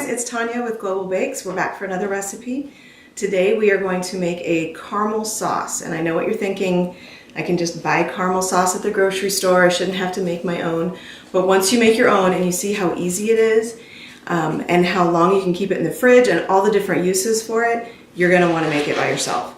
it's Tanya with Global Bakes. We're back for another recipe. Today we are going to make a caramel sauce, and I know what you're thinking. I can just buy caramel sauce at the grocery store. I shouldn't have to make my own. But once you make your own and you see how easy it is and how long you can keep it in the fridge and all the different uses for it, you're going to want to make it by yourself.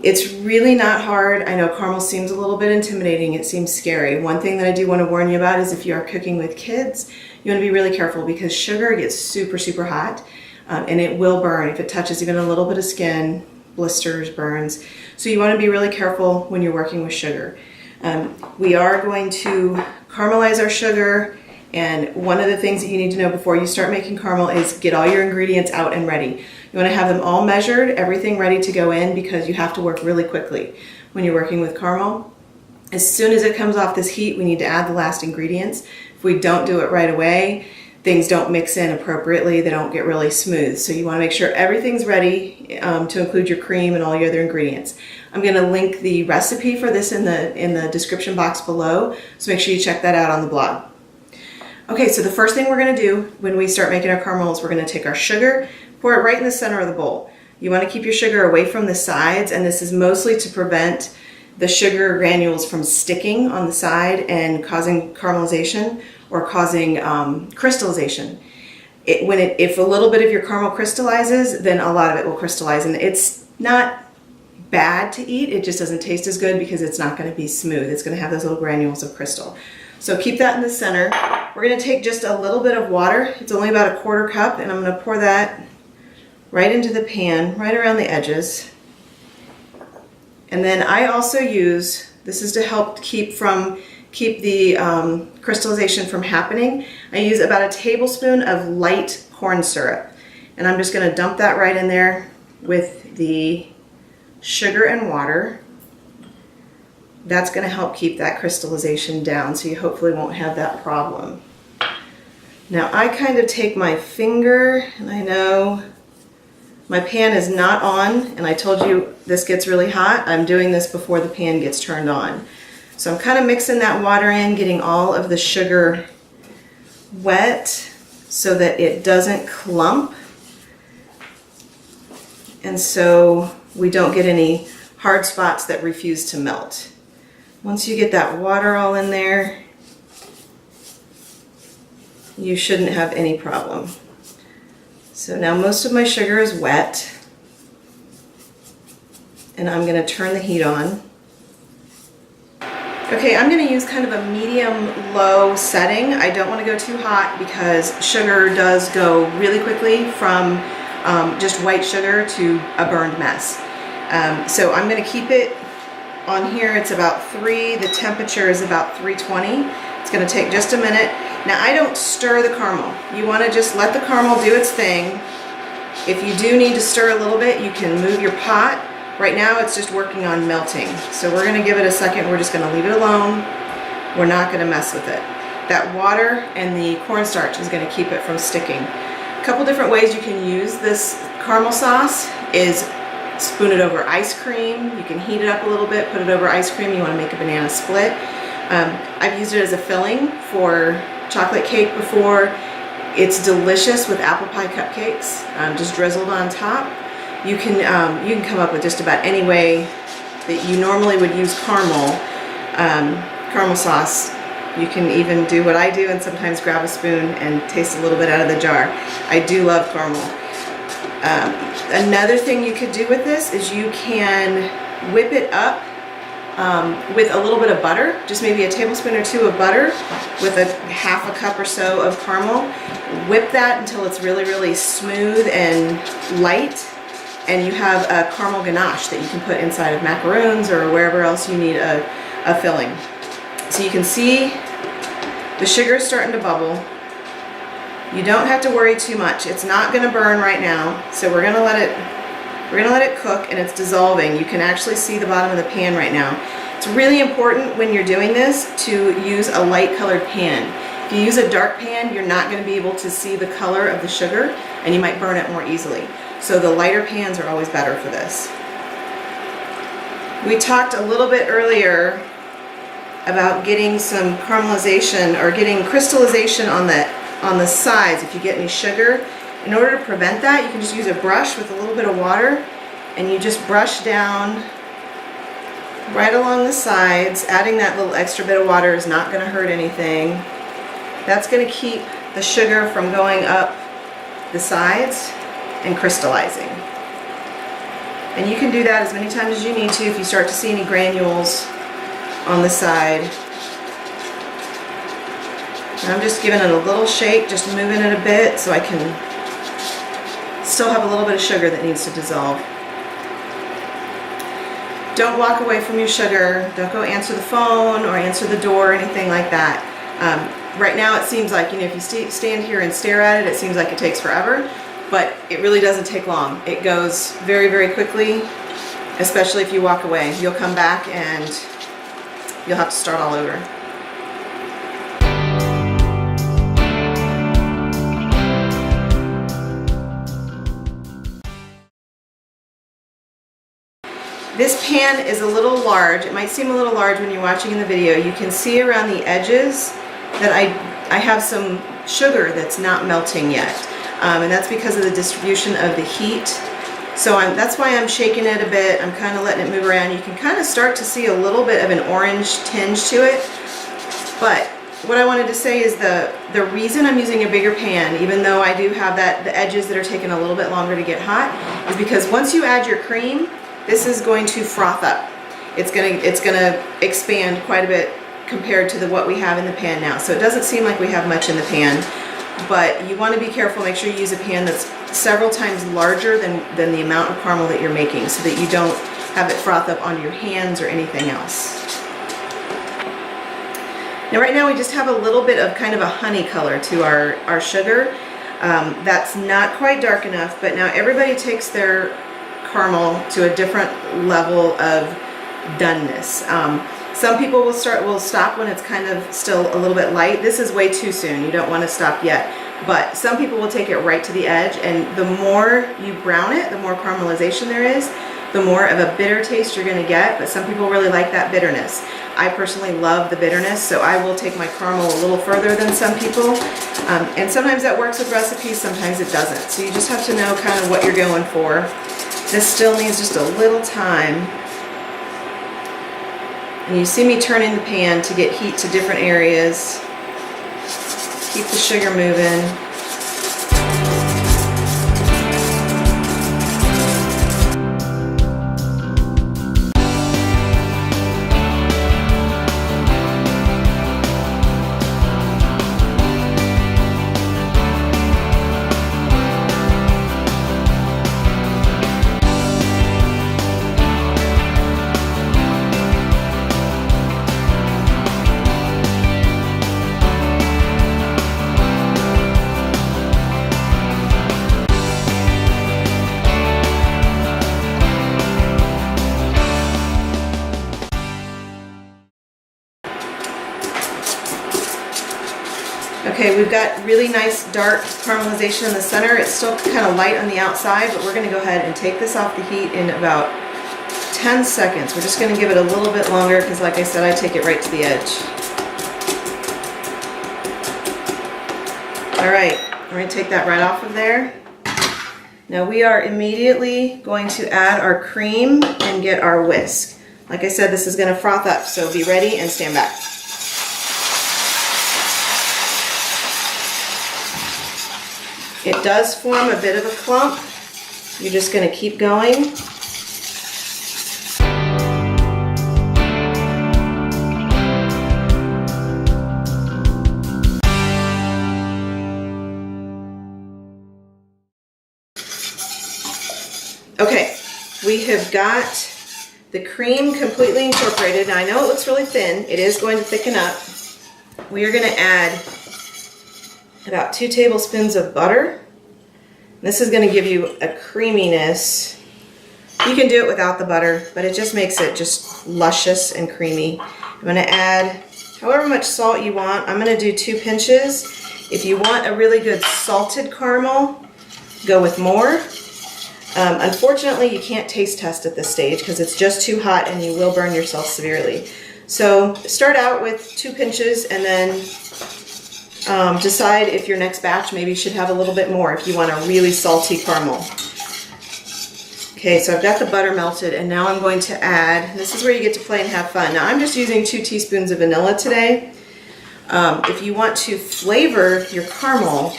It's really not hard. I know caramel seems a little bit intimidating. It seems scary. One thing that I do want to warn you about is if you are cooking with kids, you want to be really careful because sugar gets super, super hot and it will burn if it touches even a little bit of skin, blisters, burns. So you want to be really careful when you're working with sugar. We are going to caramelize our sugar, and one of the things that you need to know before you start making caramel is get all your ingredients out and ready. You want to have them all measured, everything ready to go in, because you have to work really quickly when you're working with caramel. As soon as it comes off this heat, we need to add the last ingredients. If we don't do it right away, things don't mix in appropriately, they don't get really smooth. So you want to make sure everything's ready to include your cream and all your other ingredients. I'm going to link the recipe for this in the description box below, so make sure you check that out on the blog. Okay, so the first thing we're going to do when we start making our caramel is we're going to take our sugar, pour it right in the center of the bowl. You want to keep your sugar away from the sides, and this is mostly to prevent the sugar granules from sticking on the side and causing caramelization or causing crystallization. If a little bit of your caramel crystallizes, then a lot of it will crystallize, and it's not bad to eat, it just doesn't taste as good because it's not going to be smooth. It's going to have those little granules of crystal. So keep that in the center. We're going to take just a little bit of water. It's only about a quarter cup, and I'm going to pour that right into the pan, right around the edges. And then I also use, this is to help keep the crystallization from happening, I use about a tablespoon of light corn syrup. And I'm just going to dump that right in there with the sugar and water. That's going to help keep that crystallization down, so you hopefully won't have that problem. Now I kind of take my finger, and I know my pan is not on, and I told you this gets really hot. I'm doing this before the pan gets turned on. So I'm kind of mixing that water in, getting all of the sugar wet so that it doesn't clump, and so we don't get any hard spots that refuse to melt. Once you get that water all in there, you shouldn't have any problem. So now most of my sugar is wet, and I'm going to turn the heat on. Okay, I'm going to use kind of a medium-low setting. I don't want to go too hot because sugar does go really quickly from just white sugar to a burned mess. So I'm going to keep it on here. It's about 3, the temperature is about 320. It's going to take just a minute. Now I don't stir the caramel. You want to just let the caramel do its thing. If you do need to stir a little bit, you can move your pot. Right now it's just working on melting. So we're going to give it a second. We're just going to leave it alone. We're not going to mess with it. That water and the cornstarch is going to keep it from sticking. A couple different ways you can use this caramel sauce is spoon it over ice cream. You can heat it up a little bit, put it over ice cream. You want to make a banana split. I've used it as a filling for chocolate cake before. It's delicious with apple pie cupcakes, just drizzled on top. You can come up with just about any way that you normally would use caramel sauce. You can even do what I do and sometimes grab a spoon and taste a little bit out of the jar. I do love caramel. Another thing you could do with this is you can whip it up with a little bit of butter, just maybe a tablespoon or 2 of butter with a half a cup or so of caramel. Whip that until it's really, really smooth and light, and you have a caramel ganache that you can put inside of macaroons or wherever else you need a filling. So you can see the sugar is starting to bubble. You don't have to worry too much. It's not going to burn right now, so we're going to let it cook, and it's dissolving. You can actually see the bottom of the pan right now. It's really important when you're doing this to use a light colored pan. If you use a dark pan, you're not going to be able to see the color of the sugar, and you might burn it more easily. So the lighter pans are always better for this. We talked a little bit earlier about getting some caramelization or getting crystallization on the sides. If you get any sugar, In order to prevent that, you can just use a brush with a little bit of water, and you just brush down right along the sides. Adding that little extra bit of water is not going to hurt anything. That's going to keep the sugar from going up the sides and crystallizing. And you can do that as many times as you need to if you start to see any granules on the side. And I'm just giving it a little shake, just moving it a bit so I can still have a little bit of sugar that needs to dissolve. Don't walk away from your sugar. Don't go answer the phone or answer the door or anything like that. Right now it seems like, if you stand here and stare at it, it seems like it takes forever, but it really doesn't take long. It goes very, very quickly, especially if you walk away. You'll come back and you'll have to start all over. This pan is a little large. It might seem a little large when you're watching in the video. You can see around the edges that I have some sugar that's not melting yet. And that's because of the distribution of the heat. So that's why I'm shaking it a bit. I'm kind of letting it move around. You can kind of start to see a little bit of an orange tinge to it. But what I wanted to say is the reason I'm using a bigger pan, even though I do have the edges that are taking a little bit longer to get hot, is because once you add your cream, this is going to froth up. It's gonna expand quite a bit compared to what we have in the pan now. So it doesn't seem like we have much in the pan, but you want to be careful. Make sure you use a pan that's several times larger than the amount of caramel that you're making, so that you don't have it froth up onto your hands or anything else. Now right now we just have a little bit of kind of a honey color to our sugar. That's not quite dark enough, but now everybody takes their caramel to a different level of doneness. Some people will stop when it's kind of still a little bit light. This is way too soon. You don't want to stop yet. But some people will take it right to the edge, and the more you brown it, the more caramelization there is, the more of a bitter taste you're going to get. But some people really like that bitterness. I personally love the bitterness, so I will take my caramel a little further than some people. And sometimes that works with recipes, sometimes it doesn't. So you just have to know kind of what you're going for. This still needs just a little time. And you see me turning the pan to get heat to different areas. Keep the sugar moving. Okay, we've got really nice dark caramelization in the center. It's still kind of light on the outside, but we're going to go ahead and take this off the heat in about 10 seconds. We're just going to give it a little bit longer because, like I said, I take it right to the edge. All right, we're going to take that right off of there. Now we are immediately going to add our cream and get our whisk. Like I said, this is going to froth up, so be ready and stand back. It does form a bit of a clump. You're just going to keep going. Okay, we have got the cream completely incorporated. Now I know it looks really thin. It is going to thicken up. We are going to add about 2 tablespoons of butter. This is going to give you a creaminess. You can do it without the butter, but it just makes it just luscious and creamy. I'm going to add however much salt you want. I'm going to do 2 pinches. If you want a really good salted caramel, go with more. Unfortunately, you can't taste test at this stage because it's just too hot and you will burn yourself severely. So start out with 2 pinches and then Decide if your next batch maybe should have a little bit more if you want a really salty caramel. Okay, so I've got the butter melted, and now I'm going to add, this is where you get to play and have fun. Now I'm just using 2 teaspoons of vanilla today. If you want to flavor your caramel,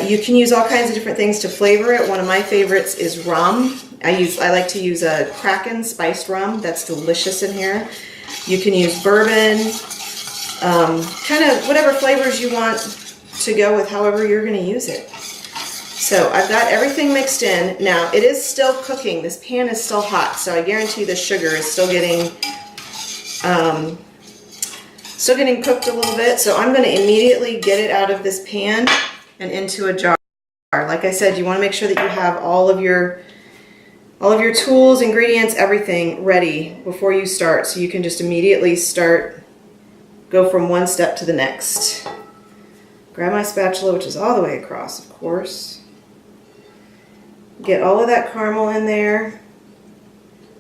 you can use all kinds of different things to flavor it. One of my favorites is rum. I like to use a Kraken spiced rum. That's delicious in here. You can use bourbon, kind of whatever flavors you want to go with, however you're going to use it. So I've got everything mixed in. Now it is still cooking. This pan is still hot, so I guarantee the sugar is still getting cooked a little bit. So I'm going to immediately get it out of this pan and into a jar. Like I said, you want to make sure that you have all of your tools, ingredients, everything ready before you start, so you can just immediately go from one step to the next. Grab my spatula, which is all the way across, of course. Get all of that caramel in there.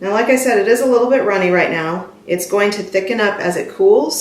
Now, like I said, it is a little bit runny right now. It's going to thicken up as it cools.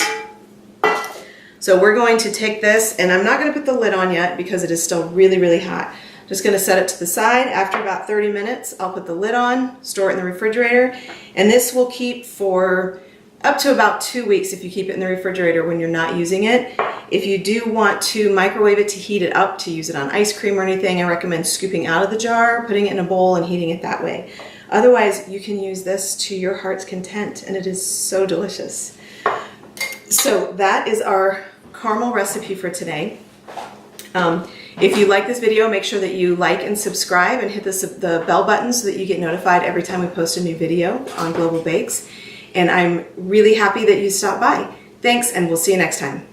So we're going to take this, and I'm not going to put the lid on yet because it is still really, really hot. Just going to set it to the side. After about 30 minutes, I'll put the lid on, store it in the refrigerator, and this will keep for up to about 2 weeks if you keep it in the refrigerator when you're not using it. If you do want to microwave it to heat it up, to use it on ice cream or anything, I recommend scooping out of the jar, putting it in a bowl, and heating it that way. Otherwise, you can use this to your heart's content, and it is so delicious. So that is our caramel recipe for today. If you like this video, make sure that you like and subscribe and hit the bell button so that you get notified every time we post a new video on Global Bakes. And I'm really happy that you stopped by. Thanks, and we'll see you next time.